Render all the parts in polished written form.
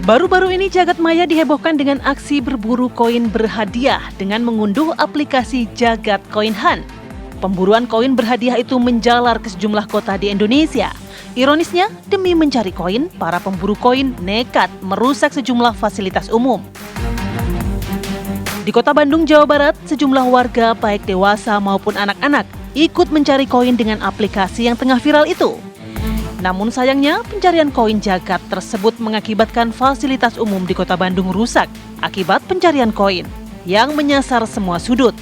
Baru-baru ini jagat maya dihebohkan dengan aksi berburu koin berhadiah dengan mengunduh aplikasi Jagat Koin Hunt. Pemburuan koin berhadiah itu menjalar ke sejumlah kota di Indonesia. Ironisnya, demi mencari koin, para pemburu koin nekat merusak sejumlah fasilitas umum. Di Kota Bandung, Jawa Barat, sejumlah warga baik dewasa maupun anak-anak ikut mencari koin dengan aplikasi yang tengah viral itu. Namun sayangnya, pencarian koin jagat tersebut mengakibatkan fasilitas umum di Kota Bandung rusak akibat pencarian koin yang menyasar semua sudut.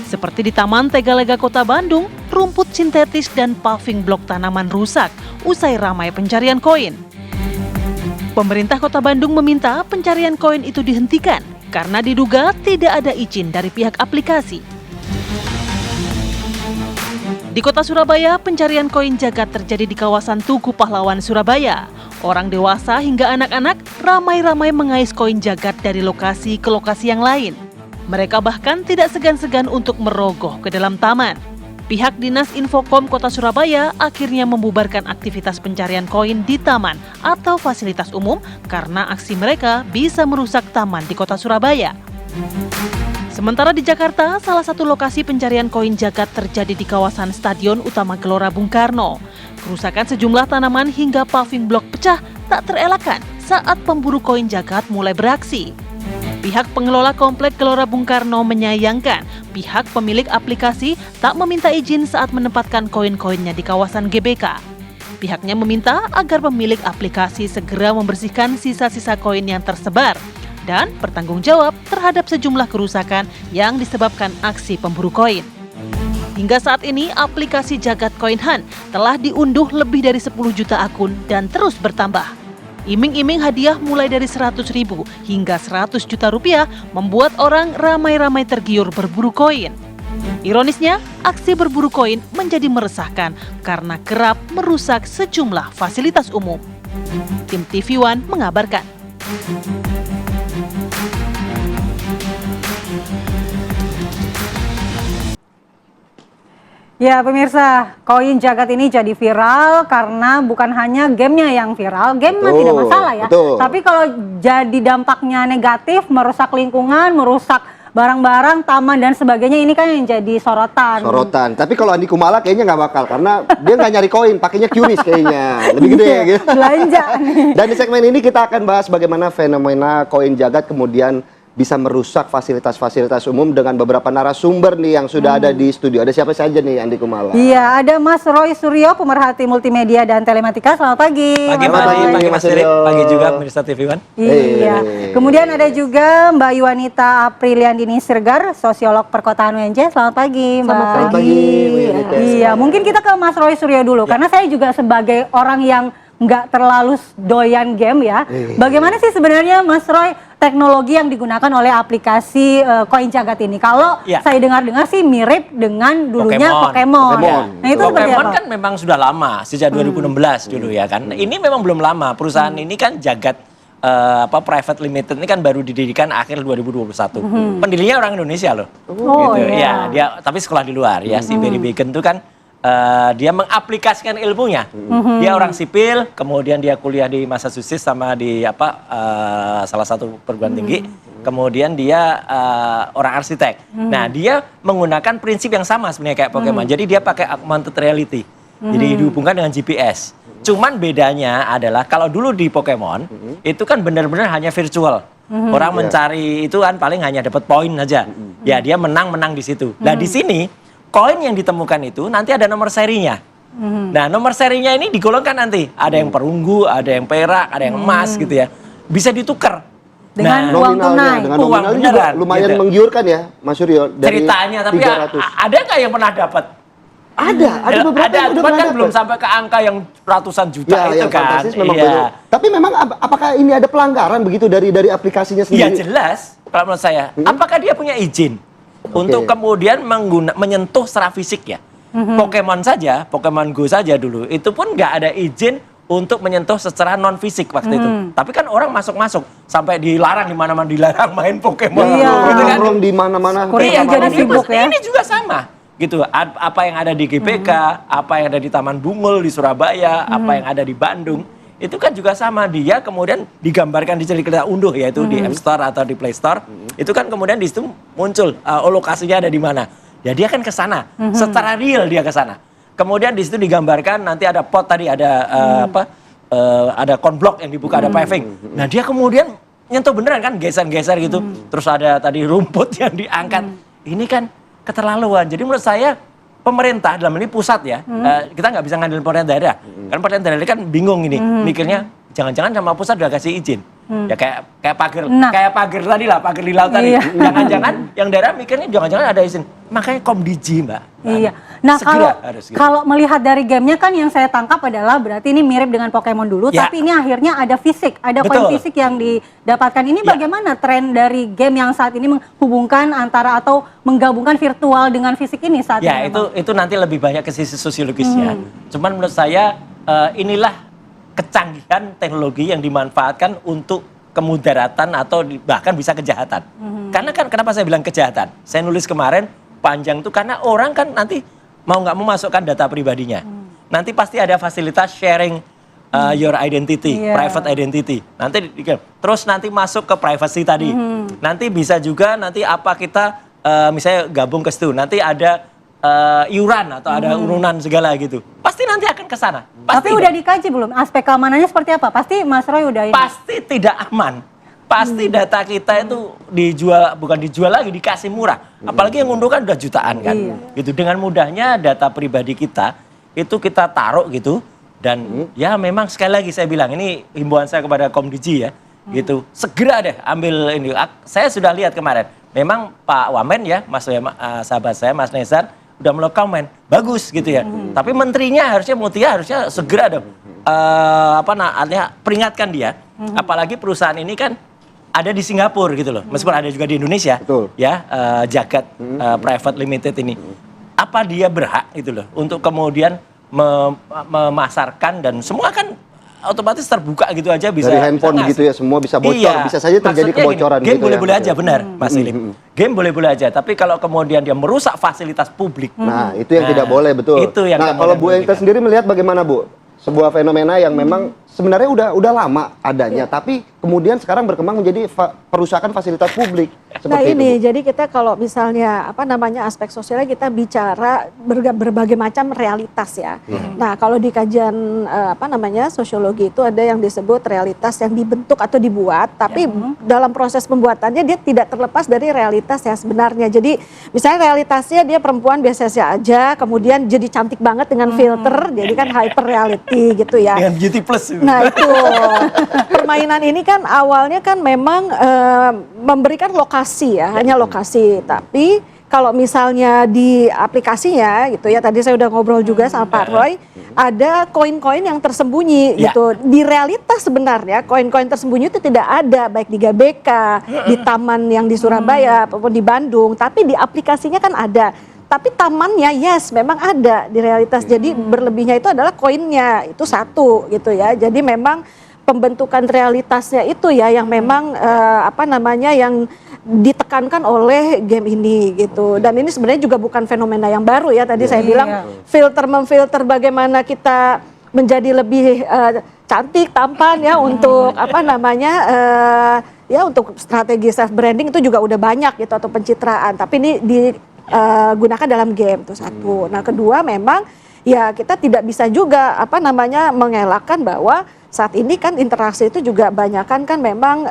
Seperti di Taman Tegalega Kota Bandung, rumput sintetis dan paving blok tanaman rusak usai ramai pencarian koin. Pemerintah Kota Bandung meminta pencarian koin itu dihentikan karena diduga tidak ada izin dari pihak aplikasi. Di Kota Surabaya, pencarian koin jagat terjadi di kawasan Tugu Pahlawan, Surabaya. Orang dewasa hingga anak-anak ramai-ramai mengais koin jagat dari lokasi ke lokasi yang lain. Mereka bahkan tidak segan-segan untuk merogoh ke dalam taman. Pihak Dinas Infokom Kota Surabaya akhirnya membubarkan aktivitas pencarian koin di taman atau fasilitas umum karena aksi mereka bisa merusak taman di Kota Surabaya. Sementara di Jakarta, salah satu lokasi pencarian koin jagat terjadi di kawasan Stadion Utama Gelora Bung Karno. Kerusakan sejumlah tanaman hingga paving blok pecah tak terelakkan saat pemburu koin jagat mulai beraksi. Pihak pengelola Komplek Gelora Bung Karno menyayangkan pihak pemilik aplikasi tak meminta izin saat menempatkan koin-koinnya di kawasan GBK. Pihaknya meminta agar pemilik aplikasi segera membersihkan sisa-sisa koin yang tersebar dan bertanggung jawab terhadap sejumlah kerusakan yang disebabkan aksi pemburu koin. Hingga saat ini, aplikasi Jagat Koin Hunt telah diunduh lebih dari 10 juta akun dan terus bertambah. Iming-iming hadiah mulai dari 100.000 hingga 100 juta rupiah membuat orang ramai-ramai tergiur berburu koin. Ironisnya, aksi berburu koin menjadi meresahkan karena kerap merusak sejumlah fasilitas umum. Tim TV One mengabarkan. Ya pemirsa, koin jagat ini jadi viral karena bukan hanya gamenya yang viral, game mah tidak masalah ya. Betul. Tapi kalau jadi dampaknya negatif, merusak lingkungan, merusak barang-barang, taman dan sebagainya, ini kan yang jadi sorotan. Tapi kalau Andi Kumala kayaknya nggak bakal karena dia nggak nyari koin, pakainya QRIS kayaknya, lebih gede gitu. Belanja nih. Dan di segmen ini kita akan bahas bagaimana fenomena koin jagat kemudian bisa merusak fasilitas-fasilitas umum dengan beberapa narasumber nih yang sudah ada di studio. Ada siapa saja nih, Andi Kumala? Iya, ada Mas Roy Suryo, pemerhati multimedia dan telematika. Selamat pagi. Pagi Mas Dirip, pagi juga pemirsa TV One. Iya. Kemudian ada juga Mbak Yuwanita Apriliandini Sirgar, sosiolog perkotaan UNJ. Selamat pagi, Mbak. Selamat pagi, Bu Yuwanita. Iya, mungkin kita ke Mas Roy Suryo dulu, karena saya juga sebagai orang yang nggak terlalu doyan game ya. Bagaimana sih sebenarnya Mas Roy teknologi yang digunakan oleh aplikasi koin jagat ini? Kalau saya dengar-dengar sih mirip dengan dulunya Pokemon. Nah itu seperti Pokemon apa? kan memang sudah lama, sejak 2016 dulu ya kan. Ini memang belum lama, perusahaan ini kan Jagat Private Limited ini kan baru didirikan akhir 2021. Pendirinya orang Indonesia loh. Gitu. Ya, dia tapi sekolah di luar ya. Si Barry Began itu kan dia mengaplikasikan ilmunya. Dia orang sipil, kemudian dia kuliah di Massachusetts sama di salah satu perguruan tinggi. Kemudian dia orang arsitek. Nah, dia menggunakan prinsip yang sama sebenarnya kayak Pokemon. Jadi dia pakai augmented reality. Jadi dihubungkan dengan GPS. Cuman bedanya adalah kalau dulu di Pokemon itu kan benar-benar hanya virtual. Orang mencari itu kan paling hanya dapat poin aja. Ya, dia menang-menang di situ. Nah, di sini koin yang ditemukan itu nanti ada nomor serinya. Nah, nomor serinya ini digolongkan nanti. Ada yang perunggu, ada yang perak, ada yang emas gitu ya. Bisa ditukar. Dengan uang tunai. Dengan nominalnya juga lumayan gitu. Menggiurkan ya, Mas Suryo. Ceritanya, tapi ada nggak yang pernah dapat? Ada beberapa yang udah cuman kan dapet. belum sampai ke angka yang ratusan juta itu yang kan. fantastis memang betul. Tapi memang apakah ini ada pelanggaran begitu dari aplikasinya Ya sendiri? jelas, kalau menurut saya. Apakah dia punya izin untuk kemudian menyentuh secara fisik ya? Pokemon saja, Pokemon Go saja dulu, itu pun nggak ada izin untuk menyentuh secara non fisik waktu itu. Tapi kan orang masuk-masuk sampai dilarang di mana-mana, dilarang main Pokemon. Gitu kan? Di mana-mana. Iya, jadi sibuk ya. Ini juga sama. Gitu, apa yang ada di GBK, apa yang ada di Taman Bungul di Surabaya, apa yang ada di Bandung, itu kan juga sama, dia kemudian digambarkan di kita unduh yaitu di App Store atau di Play Store. Itu kan kemudian di situ muncul lokasinya ada di mana. Ya dia kan ke sana, secara real dia ke sana. Kemudian di situ digambarkan nanti ada pot tadi, ada ada konblok yang dibuka, ada paving. Nah dia kemudian nyentuh beneran kan, geser-geser gitu. Terus ada tadi rumput yang diangkat. Ini kan keterlaluan. Jadi menurut saya pemerintah dalam ini pusat ya, kita nggak bisa ngandelin pemerintah daerah. Kan pemerintah daerah kan bingung ini, mikirnya jangan-jangan sama pusat udah kasih izin. Ya kayak pagar tadi lah, pagar di laut tadi. Jangan-jangan yang daerah mikirnya jangan-jangan ada izin. Makanya Komdiji, Mbak. Iya. Nah kalau melihat dari gamenya kan yang saya tangkap adalah berarti ini mirip dengan Pokemon dulu, tapi ini akhirnya ada fisik, ada koin fisik yang didapatkan. Ini bagaimana tren dari game yang saat ini menghubungkan antara atau menggabungkan virtual dengan fisik ini saat ini? Ya itu nanti lebih banyak ke sisi sosiologisnya. Cuman menurut saya inilah kecanggihan teknologi yang dimanfaatkan untuk kemudaratan atau bahkan bisa kejahatan. Karena kan kenapa saya bilang kejahatan? Saya nulis kemarin panjang itu karena orang kan nanti mau nggak memasukkan data pribadinya. Nanti pasti ada fasilitas sharing your identity, private identity. Nanti terus nanti masuk ke privacy tadi. Nanti bisa juga nanti apa kita misalnya gabung ke situ. Nanti ada iuran atau ada urunan segala gitu. Pasti nanti akan ke sana. Tapi udah dikaji belum? Aspek keamanannya seperti apa? Pasti Mas Roy udah ini. Pasti tidak aman. Pasti data kita itu bukan dijual lagi, dikasih murah. Apalagi yang ngunduh kan udah jutaan kan. Gitu. Dengan mudahnya data pribadi kita itu kita taruh gitu. Dan ya memang sekali lagi saya bilang, ini himbauan saya kepada Komdiji ya. Gitu. Segera deh ambil ini. Saya sudah lihat kemarin. Memang Pak Wamen ya, sahabat saya Mas Nezar udah melakukan komen bagus gitu ya. Tapi menterinya Mutia harusnya segera dong artinya peringatkan dia. Apalagi perusahaan ini kan ada di Singapura gitu loh. Meskipun ada juga di Indonesia. Betul. Ya, Jagat Private Limited ini. Apa dia berhak gitu loh untuk kemudian memasarkan dan semua kan otomatis terbuka gitu aja bisa. Dari handphone gitu ya, semua bisa bocor, bisa saja terjadi kebocoran game gitu. Game boleh-boleh aja, benar Mas Ilim. Game boleh-boleh aja, tapi kalau kemudian dia merusak fasilitas publik. Nah, itu yang tidak boleh, betul. Itu yang kalau Bu Enta sendiri melihat bagaimana, Bu? Sebuah fenomena yang memang sebenarnya udah lama adanya, tapi kemudian sekarang berkembang menjadi perusakan fasilitas publik. Nah ini, jadi kita kalau misalnya aspek sosialnya kita bicara berbagai macam realitas ya. Nah kalau di kajian sosiologi itu ada yang disebut realitas yang dibentuk atau dibuat, tapi dalam proses pembuatannya dia tidak terlepas dari realitas yang sebenarnya. Jadi misalnya realitasnya dia perempuan biasa aja, kemudian jadi cantik banget dengan filter, jadi kan hyper reality gitu ya. Dengan beauty plus. Nah itu permainan ini kan awalnya kan memang memberikan lokasi ya, hanya lokasi. Tapi kalau misalnya di aplikasinya gitu ya, tadi saya udah ngobrol juga sama Pak Roy, ada koin-koin yang tersembunyi gitu. Di realitas sebenarnya koin-koin tersembunyi itu tidak ada, baik di GBK, di taman yang di Surabaya, ataupun di Bandung. Tapi di aplikasinya kan ada. Tapi tamannya yes memang ada di realitas. Jadi berlebihnya itu adalah koinnya, itu satu gitu ya. Jadi memang pembentukan realitasnya itu ya yang memang yang ditekankan oleh game ini gitu. Dan ini sebenarnya juga bukan fenomena yang baru ya. Tadi saya bilang memfilter bagaimana kita menjadi lebih cantik, tampan ya untuk untuk strategi self branding itu juga udah banyak gitu atau pencitraan. Tapi ini digunakan dalam game itu satu. Nah kedua memang ya kita tidak bisa juga mengelakkan bahwa saat ini kan interaksi itu juga banyakan kan memang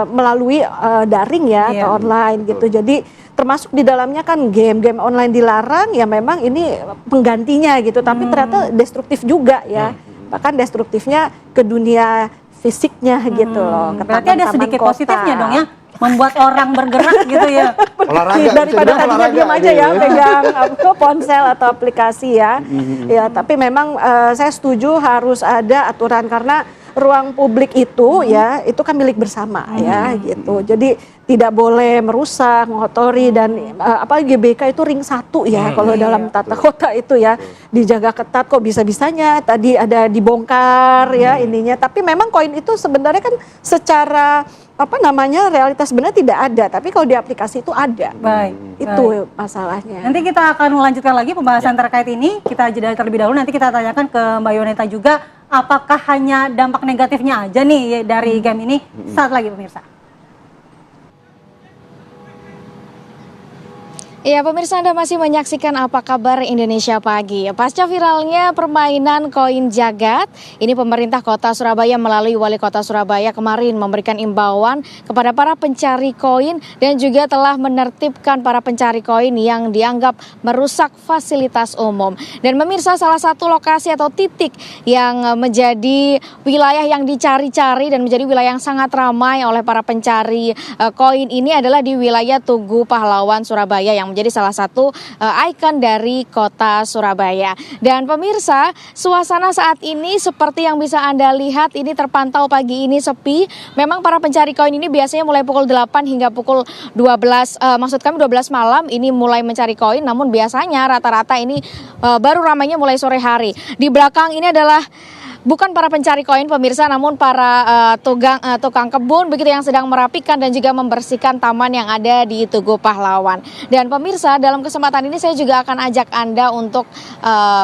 melalui daring ya atau online gitu. Jadi termasuk di dalamnya kan game online dilarang ya, memang ini penggantinya gitu. Tapi ternyata destruktif juga ya. Bahkan destruktifnya ke dunia fisiknya gitu loh. Berarti ada sedikit positifnya dong ya, membuat orang bergerak gitu ya. Olahraga, daripada tadinya diam aja ya pegang ponsel atau aplikasi ya. Ya tapi memang saya setuju harus ada aturan karena ruang publik itu ya itu kan milik bersama ya gitu. Jadi tidak boleh merusak, mengotori dan GBK itu ring 1 ya kalau dalam tata kota itu ya dijaga ketat. Kok bisa-bisanya tadi ada dibongkar ya ininya. Tapi memang koin itu sebenarnya kan secara realitas sebenarnya tidak ada, tapi kalau di aplikasi itu ada. Itu masalahnya. Nanti kita akan melanjutkan lagi pembahasan terkait ini. Kita jeda terlebih dahulu, nanti kita tanyakan ke Mbak Yoneta juga apakah hanya dampak negatifnya aja nih dari game ini? Saat lagi pemirsa. Ya, pemirsa, Anda masih menyaksikan Apa Kabar Indonesia Pagi. Pasca viralnya permainan koin jagat, ini pemerintah Kota Surabaya melalui Wali Kota Surabaya kemarin memberikan imbauan kepada para pencari koin dan juga telah menertibkan para pencari koin yang dianggap merusak fasilitas umum. Dan pemirsa, salah satu lokasi atau titik yang menjadi wilayah yang dicari-cari dan menjadi wilayah yang sangat ramai oleh para pencari koin ini adalah di wilayah Tugu Pahlawan Surabaya yang menjadi salah satu ikon dari Kota Surabaya. Dan pemirsa, suasana saat ini seperti yang bisa Anda lihat, ini terpantau pagi ini sepi. Memang para pencari koin ini biasanya mulai pukul 8 hingga pukul 12, maksud kami 12 malam ini mulai mencari koin, namun biasanya rata-rata ini baru ramainya mulai sore hari. Di belakang ini adalah bukan para pencari koin pemirsa, namun para tukang kebun begitu yang sedang merapikan dan juga membersihkan taman yang ada di Tugu Pahlawan. Dan pemirsa, dalam kesempatan ini saya juga akan ajak Anda untuk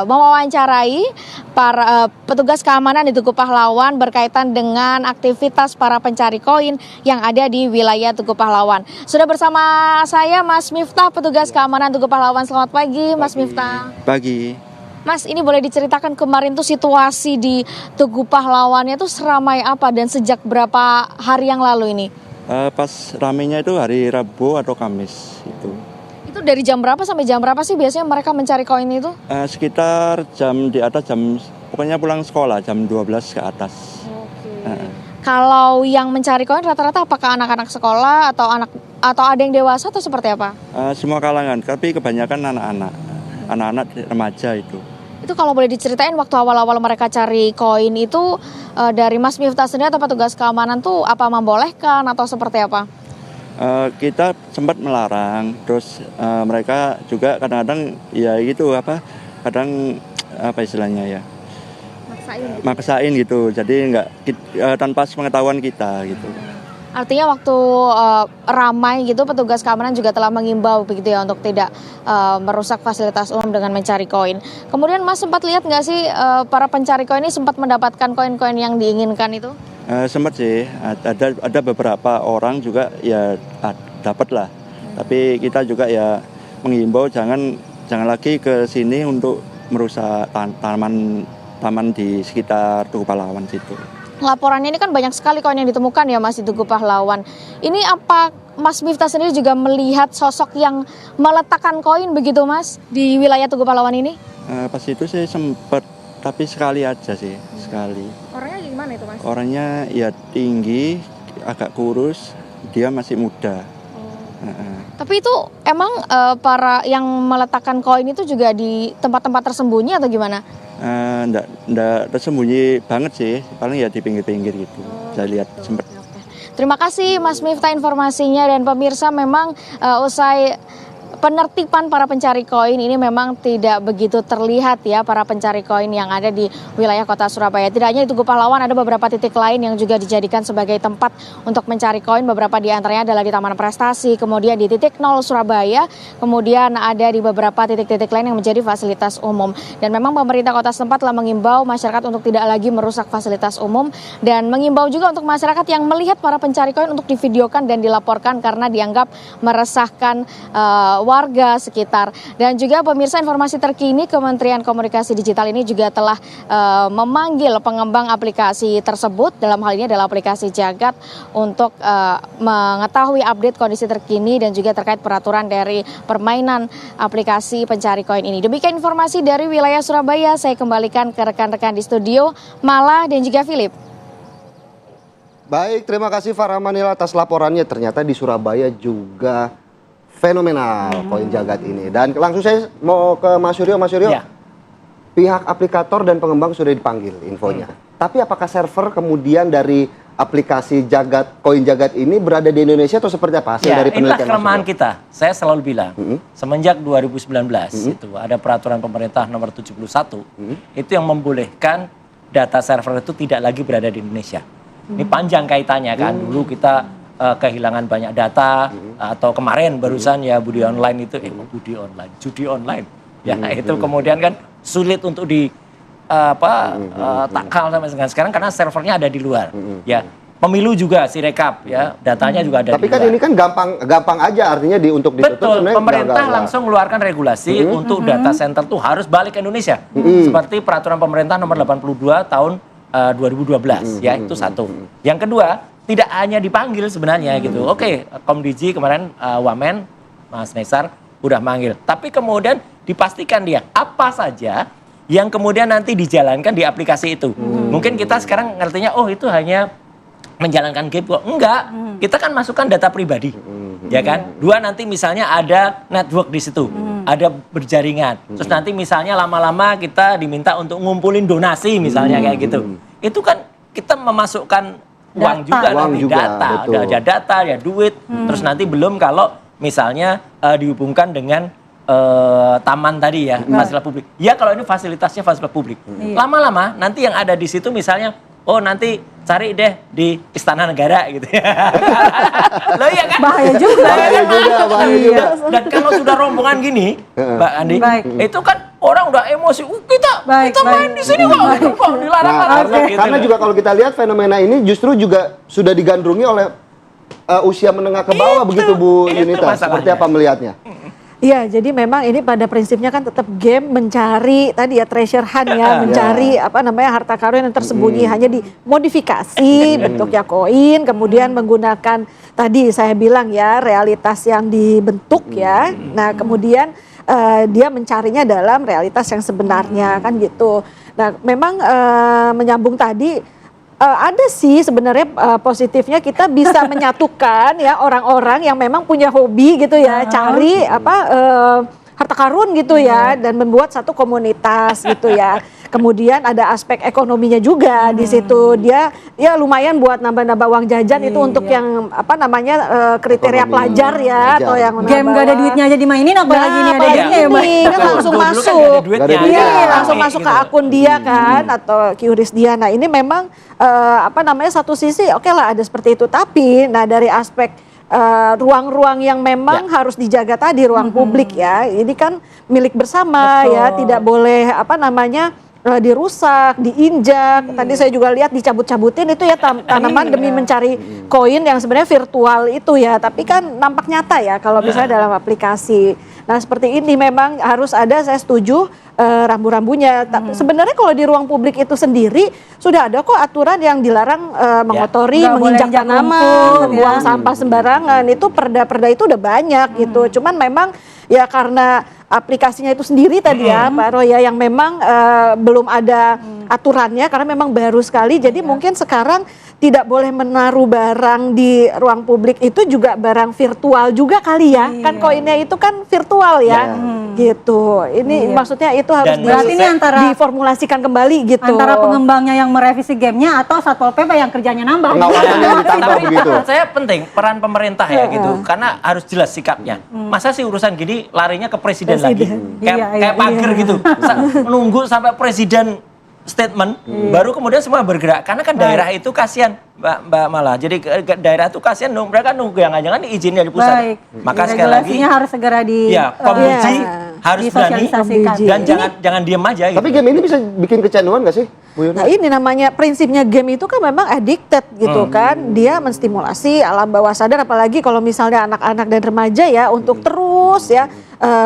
mewawancarai para petugas keamanan di Tugu Pahlawan berkaitan dengan aktivitas para pencari koin yang ada di wilayah Tugu Pahlawan. Sudah bersama saya Mas Miftah, petugas keamanan Tugu Pahlawan. Selamat pagi, Mas Miftah. Pagi. Mas, ini boleh diceritakan kemarin tuh situasi di Tugu Pahlawannya tuh seramai apa dan sejak berapa hari yang lalu ini? Pas ramenya itu hari Rabu atau Kamis itu. Itu dari jam berapa sampai jam berapa sih biasanya mereka mencari koin itu? Sekitar di atas jam, pokoknya pulang sekolah jam 12 ke atas. Oke. Kalau yang mencari koin rata-rata apakah anak-anak sekolah atau ada yang dewasa atau seperti apa? Semua kalangan, tapi kebanyakan anak-anak remaja itu. Itu kalau boleh diceritain waktu awal-awal mereka cari koin itu dari Mas Miftah sendiri atau petugas keamanan tuh apa membolehkan atau seperti apa? Kita sempat melarang, terus mereka juga kadang-kadang ya gitu kadang istilahnya ya maksain gitu, jadi tanpa pengetahuan kita gitu. Artinya waktu ramai gitu petugas keamanan juga telah mengimbau begitu ya untuk tidak merusak fasilitas umum dengan mencari koin. Kemudian Mas sempat lihat nggak sih para pencari koin ini sempat mendapatkan koin-koin yang diinginkan itu? Sempat sih, ada beberapa orang juga ya dapat lah. Tapi kita juga ya mengimbau jangan lagi ke sini untuk merusak taman di sekitar Tugu Pahlawan situ. Laporannya ini kan banyak sekali koin yang ditemukan ya Mas di Tugu Pahlawan. Ini apa Mas Miftah sendiri juga melihat sosok yang meletakkan koin begitu Mas di wilayah Tugu Pahlawan ini? Pas itu saya sempat, tapi sekali aja sih, sekali. Orangnya gimana itu Mas? Orangnya ya tinggi, agak kurus, dia masih muda. Tapi itu emang para yang meletakkan koin itu juga di tempat-tempat tersembunyi atau gimana? Nggak tersembunyi banget sih, paling ya di pinggir-pinggir gitu. Saya lihat sempat. Terima kasih Mas Miftah informasinya, dan pemirsa memang usai penertiban para pencari koin ini memang tidak begitu terlihat ya para pencari koin yang ada di wilayah Kota Surabaya. Tidak hanya di Tugu Pahlawan, ada beberapa titik lain yang juga dijadikan sebagai tempat untuk mencari koin. Beberapa di antaranya adalah di Taman Prestasi, kemudian di titik 0 Surabaya, kemudian ada di beberapa titik-titik lain yang menjadi fasilitas umum. Dan memang pemerintah kota setempat telah mengimbau masyarakat untuk tidak lagi merusak fasilitas umum dan mengimbau juga untuk masyarakat yang melihat para pencari koin untuk divideokan dan dilaporkan karena dianggap meresahkan warga sekitar. Dan juga pemirsa, informasi terkini Kementerian Komunikasi Digital ini juga telah memanggil pengembang aplikasi tersebut, dalam hal ini adalah aplikasi Jagat, untuk mengetahui update kondisi terkini dan juga terkait peraturan dari permainan aplikasi pencari koin ini. Demikian informasi dari wilayah Surabaya, saya kembalikan ke rekan-rekan di studio, Mala dan juga Philip. Baik, terima kasih Farah Manila atas laporannya. Ternyata di Surabaya juga fenomenal koin jagat ini. Dan langsung saya mau ke Mas Suryo. Mas Suryo, ya. Pihak aplikator dan pengembang sudah dipanggil infonya. Tapi apakah server kemudian dari aplikasi Jagat, koin Jagat ini berada di Indonesia atau seperti apa hasil dari inilah penelitian kelemahan Mas Suryo? kita. Saya selalu bilang, semenjak 2019 itu ada peraturan pemerintah nomor 71 itu yang membolehkan data server itu tidak lagi berada di Indonesia. Ini panjang kaitannya kan. Dulu kita kehilangan banyak data, atau kemarin barusan ya judi online ya itu kemudian kan sulit untuk takal sampai sekarang karena servernya ada di luar. Ya. Pemilu juga Sirekap ya, datanya juga ada Tapi di kan luar. ini kan gampang aja artinya untuk ditutup. Betul, sebenarnya pemerintah nggak- langsung mengeluarkan regulasi untuk data center tuh harus balik ke Indonesia. Seperti peraturan pemerintah nomor 82 tahun 2012 ya, itu satu. Yang kedua, tidak hanya dipanggil sebenarnya gitu. Oke, Komdiji kemarin Wamen Mas Nesar udah manggil. Tapi kemudian dipastikan dia apa saja yang kemudian nanti dijalankan di aplikasi itu. Mungkin kita sekarang ngertinya oh itu hanya menjalankan game kok. Enggak, kita kan masukkan data pribadi. Ya kan? Dua, nanti misalnya ada network di situ. Ada berjaringan. Terus nanti misalnya lama-lama kita diminta untuk ngumpulin donasi misalnya kayak gitu. Itu kan kita memasukkan uang Data. juga Uang nanti juga, data. betul. Ada data, ya duit. Terus nanti belum kalau misalnya dihubungkan dengan taman tadi ya, fasilitas publik. Ya kalau ini fasilitasnya fasilitas publik. Lama-lama nanti yang ada di situ misalnya, oh nanti cari deh di Istana Negara gitu ya. Loh iya kan? Bahaya juga. Bahaya juga. Dan kalau sudah rombongan gini, Mbak Andi, Baik. itu kan orang udah emosi. Kita Baik, main baik. di sini kok dilarang. Nah, karena gitu juga kalau kita lihat fenomena ini justru juga sudah digandrungi oleh usia menengah ke bawah begitu Bu itu Yunita. masalahnya. Seperti apa melihatnya? Iya, jadi memang ini pada prinsipnya kan tetap game mencari tadi ya treasure hunt ya, mencari apa namanya harta karun yang tersembunyi hanya dimodifikasi bentuknya koin, kemudian menggunakan tadi saya bilang ya realitas yang dibentuk ya. Nah, kemudian dia mencarinya dalam realitas yang sebenarnya kan gitu. Nah, memang menyambung tadi ada sih sebenarnya positifnya kita bisa menyatukan ya orang-orang yang memang punya hobi gitu ya cari harta karun gitu ya dan membuat satu komunitas gitu ya. Kemudian ada aspek ekonominya juga di situ. Dia ya lumayan buat nambah-nambah uang jajan itu untuk yang apa namanya kriteria Ekonomi pelajar ya pelajar. atau yang Game gak ada duitnya aja dimainin apalagi ini ada duitnya ya Mbak. kan langsung Dulu kan masuk. nggak ada duitnya. Nggak ada duitnya. Iya, Iya, langsung masuk ke akun dia kan atau QRIS dia. Nah, ini memang apa namanya satu sisi oke lah ada seperti itu, tapi nah dari aspek ruang-ruang yang memang harus dijaga tadi ruang publik ya. Ini kan milik bersama ya, tidak boleh apa namanya dirusak, diinjak. Tadi saya juga lihat dicabut-cabutin itu ya tanaman demi mencari koin yang sebenarnya virtual itu ya. Tapi kan nampak nyata ya kalau misalnya dalam aplikasi. Nah seperti ini memang harus ada, saya setuju rambu-rambunya. Sebenarnya kalau di ruang publik itu sendiri sudah ada kok aturan yang dilarang mengotori, Nggak boleh menginjak injak tanaman, rumput, buang ya. sampah sembarangan. Itu perda-perda itu udah banyak gitu. Cuman memang ya karena aplikasinya itu sendiri tadi ya Pak Roya yang memang belum ada aturannya karena memang baru sekali. Jadi mungkin sekarang tidak boleh menaruh barang di ruang publik itu juga barang virtual juga kali ya. Kan koinnya itu kan virtual ya. Gitu. Ini maksudnya itu harus Dan berarti ini antara diformulasikan kembali gitu. antara pengembangnya yang merevisi gamenya atau Satpol PP yang kerjanya nambah. Pengawasannya yang ditambah Tapi begitu. menurut saya penting peran pemerintah ya gitu, karena harus jelas sikapnya. Masa sih urusan gini larinya ke presiden lagi, kayak pagar gitu, menunggu sampai presiden statement, baru kemudian semua bergerak. Karena kan daerah itu kasihan, Mbak Mala. Jadi daerah itu kasihan, mereka nunggu yang jangan izin dari pusat. Baik. Maka sekali lagi, Regulasinya harus segera di ya Komdiji harus berani disosialisasikan. dan jangan diem aja. Gitu. Tapi game ini bisa bikin kecanduan nggak sih, Bu Yunita? Nah ini namanya prinsipnya game itu kan memang addicted gitu kan. Dia menstimulasi alam bawah sadar apalagi kalau misalnya anak-anak dan remaja ya untuk terus ya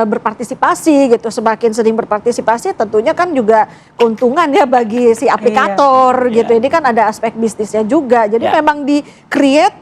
berpartisipasi gitu. Semakin sering berpartisipasi tentunya kan juga keuntungan ya bagi si aplikator gitu. Ini kan ada aspek bisnisnya juga. Jadi memang di create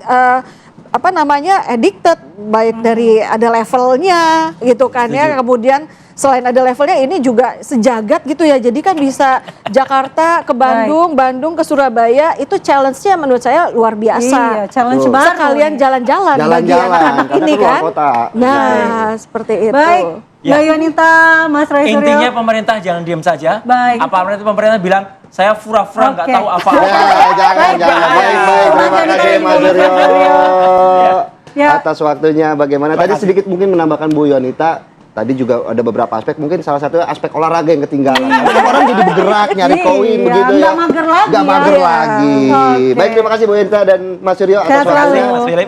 apa namanya addicted baik dari ada levelnya gitu kan ya, kemudian selain ada levelnya ini juga sejagat gitu ya, jadi kan bisa Jakarta ke Bandung, Bandung ke Surabaya, itu challenge-nya menurut saya luar biasa. Iya, challenge baru. Sekalian jalan-jalan bagi anak-anak karena ini keluar kan. kota. Nah seperti itu. Baik, Mbak Yunita, Mas Roy Suryo. Intinya pemerintah jangan diam saja. Baik. Apalagi pemerintah bilang saya fura-fura nggak Oke. tahu apa-apa. Ya, jangan. Baik. Terima kasih Mas Suryo. Ya. Atas waktunya bagaimana. Tadi sedikit mungkin menambahkan Bu Yunita. Tadi juga ada beberapa aspek, mungkin salah satu aspek olahraga yang ketinggalan. Karena orang jadi bergerak, nyari koin Iya, begitu ya. nggak mager lagi Nggak ya. mager Iya. lagi. Oke. Baik, terima kasih Bu Yunita dan Mas Suryo atas Sehat selalu. waktunya. Mas Philip.